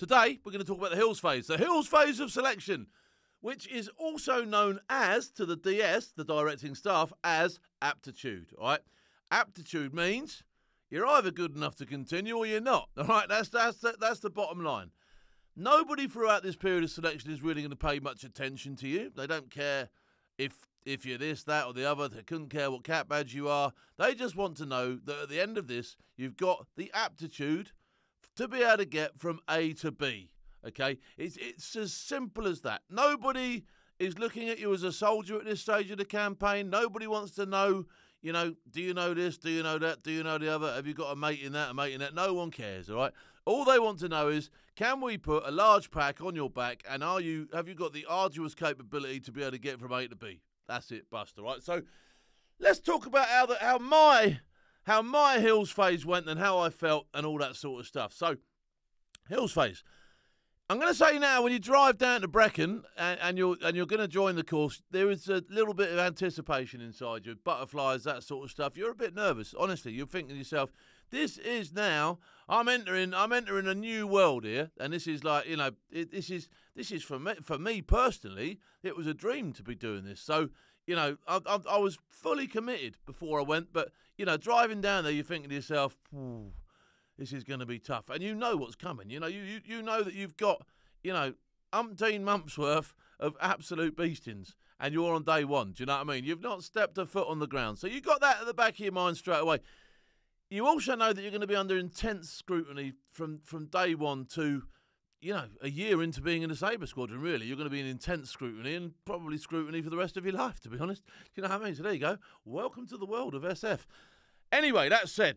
Today, we're going to talk about the Hills phase. The Hills phase of selection, which is also known as, to the DS, the directing staff, as aptitude. All right? Aptitude means you're either good enough to continue or you're not. All right? That's the bottom line. Nobody throughout this period of selection is really going to pay much attention to you. They don't care if you're this, that, or the other. They couldn't care what cat badge you are. They just want to know that at the end of this, you've got the aptitude to be able to get from A to B. Okay? It's as simple as that. Nobody is looking at you as a soldier at this stage of the campaign. Nobody wants to know, do you know this? Do you know that? Do you know the other? Have you got a mate in that, a mate in that? No one cares, all right? All they want to know is, can we put a large pack on your back, and have you got the arduous capability to be able to get from A to B? That's it, Buster, right? So let's talk about how my Hills phase went and how I felt and all that sort of stuff. So, Hills phase. I'm going to say now, when you drive down to Brecon and you're going to join the course, there is a little bit of anticipation inside you, butterflies, that sort of stuff. You're a bit nervous, honestly. You're thinking to yourself, this is now, I'm entering a new world here, and this is like, this is for me personally, it was a dream to be doing this. So, I was fully committed before I went, but driving down there, you're thinking to yourself, this is going to be tough, and you know what's coming. You know that you've got umpteen months worth of absolute beastings, and you're on day one. Do you know what I mean? You've not stepped a foot on the ground, so you got that at the back of your mind straight away. You also know that you're going to be under intense scrutiny from day one to, a year into being in the Sabre Squadron, really. You're going to be in intense scrutiny and probably scrutiny for the rest of your life, to be honest. You know what I mean? So there you go. Welcome to the world of SF. Anyway, that said,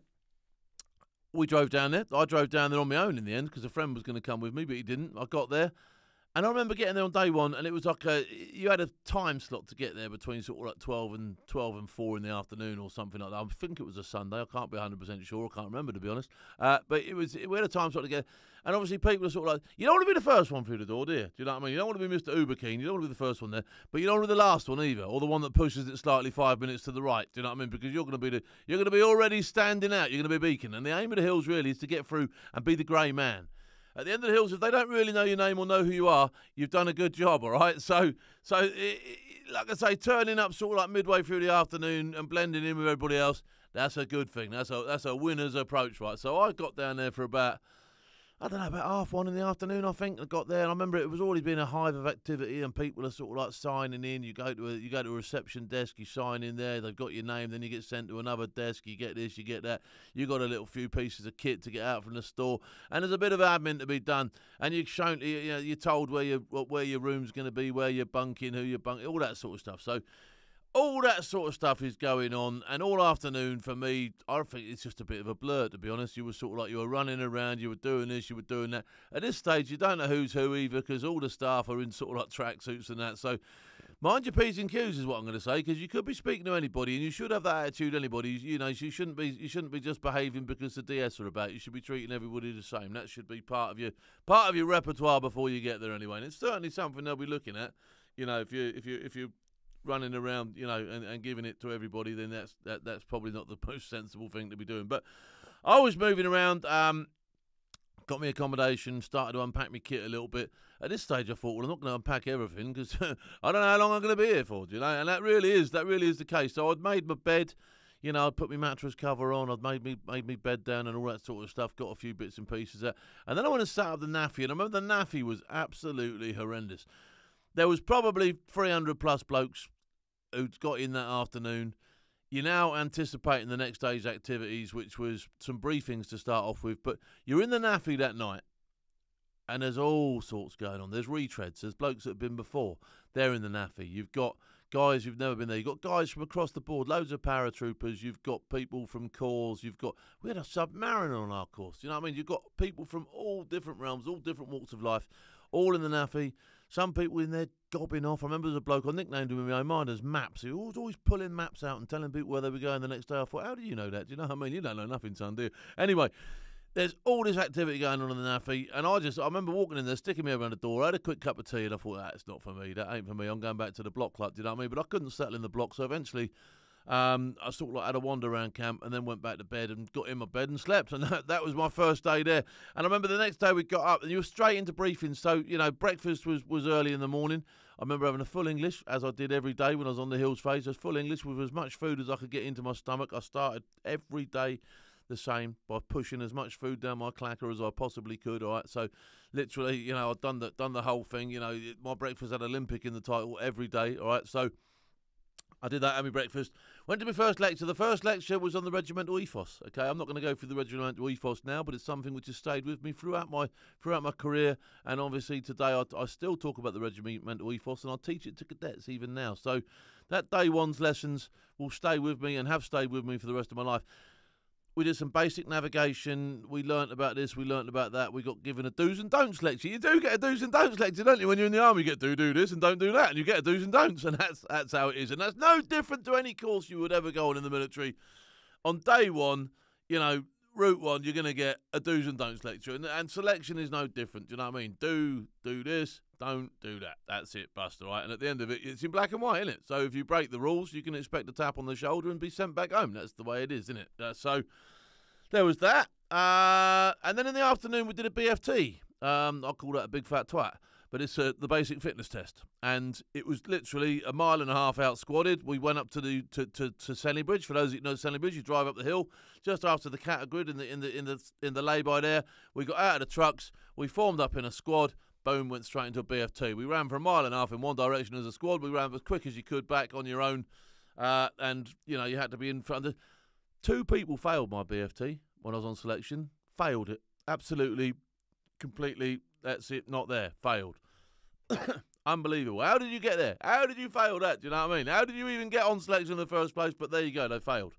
we drove down there. I drove down there on my own in the end because a friend was going to come with me, but he didn't. I got there. And I remember getting there on day one, and it was like you had a time slot to get there between sort of like 12 and 4 in the afternoon or something like that. I think it was a Sunday. I can't be 100% sure. I can't remember, to be honest. But we had a time slot to get. And obviously people are sort of like, you don't want to be the first one through the door, do you? Do you know what I mean? You don't want to be Mr. Uber Keen. You don't want to be the first one there. But you don't want to be the last one either, or the one that pushes it slightly 5 minutes to the right. Do you know what I mean? Because you're going to be already standing out. You're going to be beacon. And the aim of the Hills really is to get through and be the grey man. At the end of the Hills, if they don't really know your name or know who you are, you've done a good job, all right? So like I say, turning up sort of like midway through the afternoon and blending in with everybody else, that's a good thing. That's a winner's approach, right? So I got down there for about 1:30 in the afternoon, I think. I got there, and I remember it was already been a hive of activity, and people are sort of like signing in. You go to a reception desk, you sign in there, they've got your name, then you get sent to another desk, you get this, you get that. You got a little few pieces of kit to get out from the store, and there's a bit of admin to be done. And you're told where your room's going to be, where you're bunking, who you're bunking, all that sort of stuff. So all that sort of stuff is going on, and all afternoon for me, I think it's just a bit of a blur, to be honest. You were running around, you were doing this, you were doing that. At this stage, you don't know who's who either, because all the staff are in sort of like tracksuits and that. So mind your P's and Q's is what I'm going to say, because you could be speaking to anybody, and you should have that attitude. Anybody, you shouldn't be just behaving because the DS are about. You should be treating everybody the same. That should be part of your repertoire before you get there anyway. And it's certainly something they'll be looking at. If you running around, and giving it to everybody, then that's probably not the most sensible thing to be doing. But I was moving around, got me accommodation, started to unpack my kit a little bit. At this stage, I thought, well, I'm not going to unpack everything because I don't know how long I'm going to be here for, and that really is the case. So I'd made my bed, I'd put my mattress cover on, I'd made me bed down and all that sort of stuff, got a few bits and pieces there. And then I went and sat up the naffy, and I remember the naffy was absolutely horrendous. There was probably 300 plus blokes who'd got in that afternoon. You're now anticipating the next day's activities, which was some briefings to start off with, but you're in the naffy that night, and there's all sorts going on. There's retreads, there's blokes that have been before, they're in the naffy. You've got guys who've never been there, you've got guys from across the board, loads of paratroopers, you've got people from corps, we had a submariner on our course, you know what I mean? You've got people from all different realms, all different walks of life, all in the naffy. Some people in there gobbing off. I remember there's a bloke, I nicknamed him in my own mind as Maps. He was always pulling maps out and telling people where they were going the next day. I thought, how do you know that? Do you know what I mean? You don't know nothing, son, do you? Anyway, there's all this activity going on in the naffy, and I remember walking in there, sticking me around the door. I had a quick cup of tea, and I thought, that's not for me. That ain't for me. I'm going back to the block club, do you know what I mean? But I couldn't settle in the block, so eventually I sort of like had a wander around camp and then went back to bed and got in my bed and slept. And that was my first day there. And I remember the next day we got up and you were straight into briefing. So, breakfast was early in the morning. I remember having a full English, as I did every day when I was on the Hills phase. As full English with as much food as I could get into my stomach. I started every day the same by pushing as much food down my clacker as I possibly could. All right, so literally, I'd done the whole thing. My breakfast had Olympic in the title every day. All right, so I did that, had my breakfast. Went to my first lecture. The first lecture was on the regimental ethos. Okay, I'm not going to go through the regimental ethos now, but it's something which has stayed with me throughout my career. And obviously today I still talk about the regimental ethos, and I teach it to cadets even now. So that day one's lessons will stay with me and have stayed with me for the rest of my life. We did some basic navigation. We learnt about this. We learnt about that. We got given a do's and don'ts lecture. You do get a do's and don'ts lecture, don't you? When you're in the army, you get do this and don't do that, and you get a do's and don'ts, and that's how it is. And that's no different to any course you would ever go on in the military. On day one, route one, you're going to get a do's and don'ts lecture, and selection is no different. Do you know what I mean? Do this, don't do that. That's it, bust, all right? And at the end of it, it's in black and white, isn't it? So if you break the rules, you can expect a tap on the shoulder and be sent back home. That's the way it is, isn't it? So there was that. And then in the afternoon, we did a BFT. I call that a big fat twat, but it's the basic fitness test. And it was literally a mile and a half out squatted. We went up to Senley Bridge. For those that know Senley Bridge, you drive up the hill just after the cattle grid in the lay-by there. We got out of the trucks. We formed up in a squad. Boom, went straight into a BFT. We ran for a mile and a half in one direction as a squad. We ran as quick as you could back on your own. And, you had to be in front of 2 people failed my BFT when I was on selection. Failed it. Absolutely, completely, that's it, not there. Failed. Unbelievable. How did you get there? How did you fail that? Do you know what I mean? How did you even get on selection in the first place? But there you go, they failed.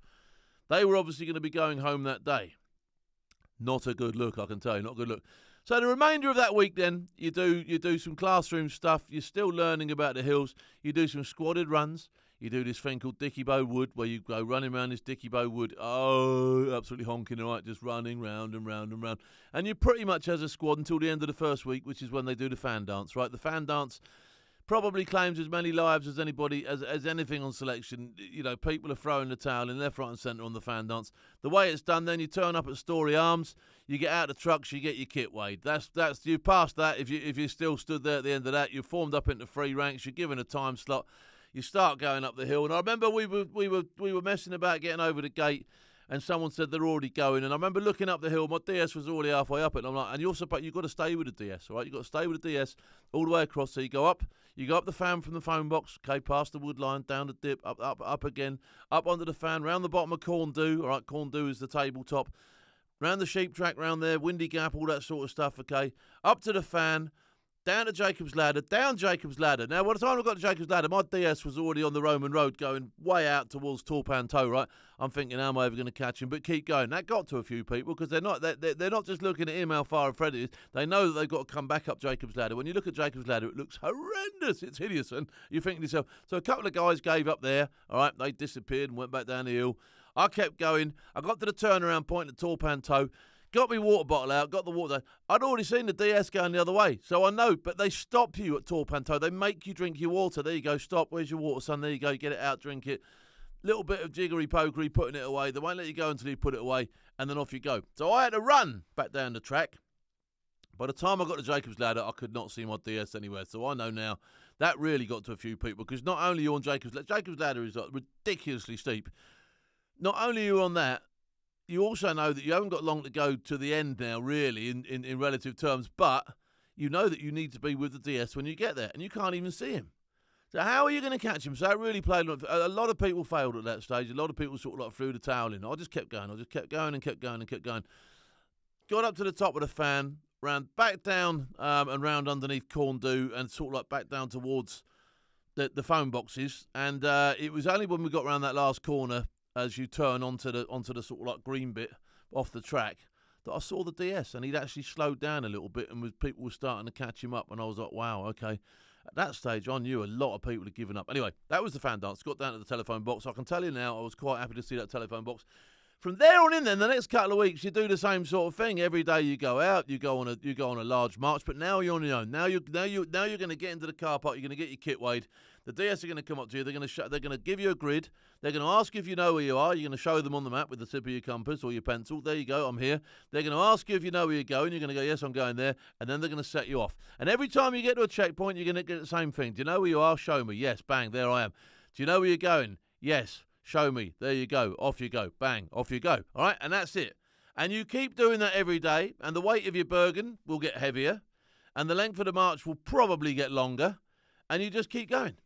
They were obviously going to be going home that day. Not a good look, I can tell you, not a good look. So the remainder of that week then, you do some classroom stuff. You're still learning about the hills. You do some squatted runs. You do this thing called Dicky Bow Wood, where you go running around this Dicky Bow Wood. Oh, absolutely honking, all right, just running round and round and round. And you're pretty much as a squad until the end of the first week, which is when they do the fan dance, right? The fan dance probably claims as many lives as anybody, as anything on selection. People are throwing the towel in left, right and centre on the fan dance. The way it's done then, you turn up at Story Arms, you get out of the trucks, you get your kit weighed. That's you passed that. If you still stood there at the end of that, you're formed up into 3 ranks, you're given a time slot. You start going up the hill, and I remember we were messing about getting over the gate, and someone said they're already going. And I remember looking up the hill, my DS was already halfway up it, and I'm like, and you've got to stay with the DS, all right? You've got to stay with the DS all the way across. So you go up the fan from the phone box, okay, past the wood line, down the dip, up again, up onto the fan, round the bottom of Corndu, all right? Corndu is the tabletop, round the sheep track, round there, Windy Gap, all that sort of stuff, okay? Up to the fan. Down to Jacob's Ladder, down Jacob's Ladder. Now, by the time I got to Jacob's Ladder, my DS was already on the Roman road going way out towards Torpan Toe, right? I'm thinking, how am I ever going to catch him? But keep going. That got to a few people because they're not just looking at him how far ahead it is. They know that they've got to come back up Jacob's Ladder. When you look at Jacob's Ladder, it looks horrendous. It's hideous. And you're thinking to yourself, so a couple of guys gave up there, all right? They disappeared and went back down the hill. I kept going. I got to the turnaround point at Torpan Toe. Got my water bottle out, got the water. I'd already seen the DS going the other way, so I know. But they stop you at Torpan Toe. They make you drink your water. There you go. Stop. Where's your water, son? There you go. Get it out, drink it. Little bit of jiggery-pokery, putting it away. They won't let you go until you put it away, and then off you go. So I had to run back down the track. By the time I got to Jacob's Ladder, I could not see my DS anywhere. So I know now that really got to a few people because not only are you on Jacob's Ladder is like ridiculously steep. Not only are you on that, you also know that you haven't got long to go to the end now, really, in relative terms, but you know that you need to be with the DS when you get there, and you can't even see him. So how are you going to catch him? So it really played. A lot of people failed at that stage. A lot of people sort of like threw the towel in. I just kept going. I just kept going and kept going and kept going. Got up to the top of the fan, ran back down and round underneath Corndu and sort of like back down towards the phone boxes. And it was only when we got around that last corner, as you turn onto the sort of like green bit off the track, that I saw the DS, and he'd actually slowed down a little bit, and people were starting to catch him up, and I was like, wow, okay. At that stage, I knew a lot of people had given up. Anyway, that was the fan dance. Got down to the telephone box. I can tell you now, I was quite happy to see that telephone box. From there on in, then the next couple of weeks, you do the same sort of thing. Every day you go out, you go on a large march. But now you're on your own. Now you're going to get into the car park. You're going to get your kit weighed. The DS are going to come up to you. They're going to give you a grid. They're going to ask you if you know where you are. You're going to show them on the map with the tip of your compass or your pencil. There you go, I'm here. They're going to ask you if you know where you're going. You're going to go, yes, I'm going there. And then they're going to set you off. And every time you get to a checkpoint, you're going to get the same thing. Do you know where you are? Show me. Yes, bang, there I am. Do you know where you're going? Yes, show me. There you go. Off you go. Bang, off you go. All right, and that's it. And you keep doing that every day, and the weight of your Bergen will get heavier, and the length of the march will probably get longer, and you just keep going.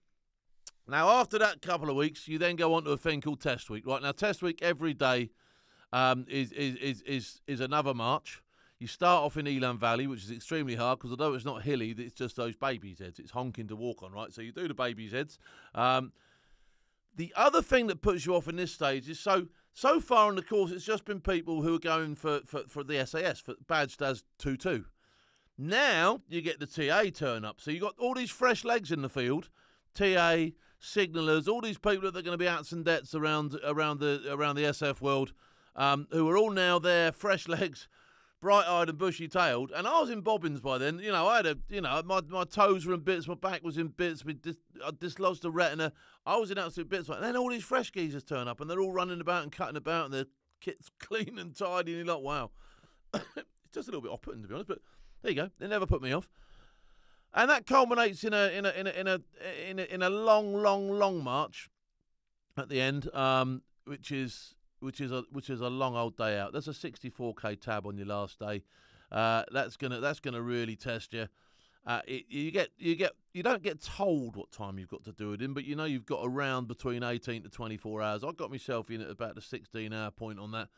Now, after that couple of weeks, you then go on to a thing called Test Week. Right now, Test Week every day is another march. You start off in Elan Valley, which is extremely hard because although it's not hilly, it's just those babies' heads. It's honking to walk on, right? So you do the babies' heads. The other thing that puts you off in this stage is so far on the course, it's just been people who are going for the SAS, for badged as 2-2. Now you get the TA turn up. So you've got all these fresh legs in the field, TA, signallers, all these people that are going to be outs and debts around the SF world, who are all now there, fresh legs, bright-eyed and bushy-tailed. And I was in bobbins by then. You know, my toes were in bits, my back was in bits, I dislodged the retina. I was in absolute bits. And then all these fresh geezers turn up, and they're all running about and cutting about, and their kit's clean and tidy, and you're like, wow. It's just a little bit off-putting, to be honest, but there you go. They never put me off. And that culminates in a long march at the end, which is a long old day out. There's a 64k tab on your last day. That's gonna really test you. You don't get told what time you've got to do it in, but you know you've got around between 18 to 24 hours. I got myself in at about the 16-hour point on that.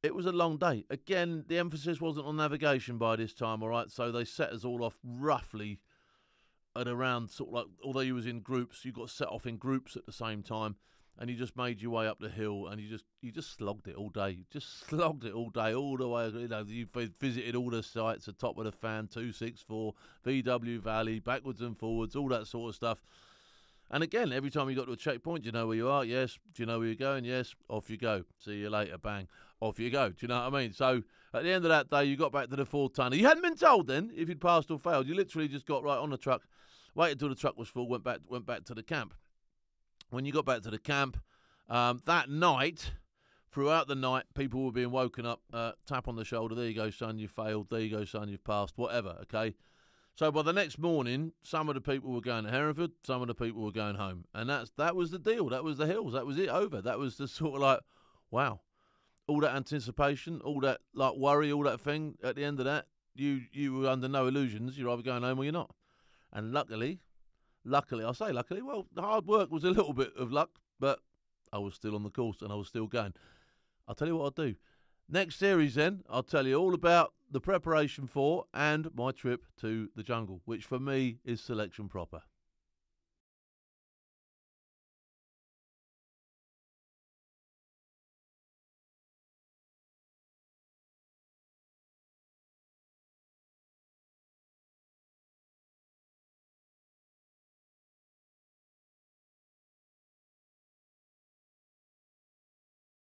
It was a long day. Again, the emphasis wasn't on navigation by this time, all right? So they set us all off roughly at around sort of like, although you was in groups, you got set off in groups at the same time, and you just made your way up the hill, and you just slogged it all day. You just slogged it all day, all the way. You know, you visited all the sites, the top of the fan, 264, VW Valley, backwards and forwards, all that sort of stuff. And again, every time you got to a checkpoint, do you know where you are? Yes. Do you know where you're going? Yes. Off you go. See you later. Bang. Off you go. Do you know what I mean? So at the end of that day, you got back to the Ford tunnel. You hadn't been told then if you'd passed or failed. You literally just got right on the truck, waited till the truck was full, went back to the camp. When you got back to the camp, that night, throughout the night, people were being woken up, tap on the shoulder. There you go, son, you failed. There you go, son, you've passed. Whatever, okay? So by the next morning, some of the people were going to Hereford, some of the people were going home. And that was the deal. That was the hills. That was it, over. That was the sort of like, wow. All that anticipation, all that like worry, all that thing, at the end of that, you were under no illusions. You're either going home or you're not. And luckily, I say luckily, well, the hard work was a little bit of luck, but I was still on the course and I was still going. I'll tell you what I'll do. Next series then, I'll tell you all about the preparation for and my trip to the jungle, which for me is selection proper.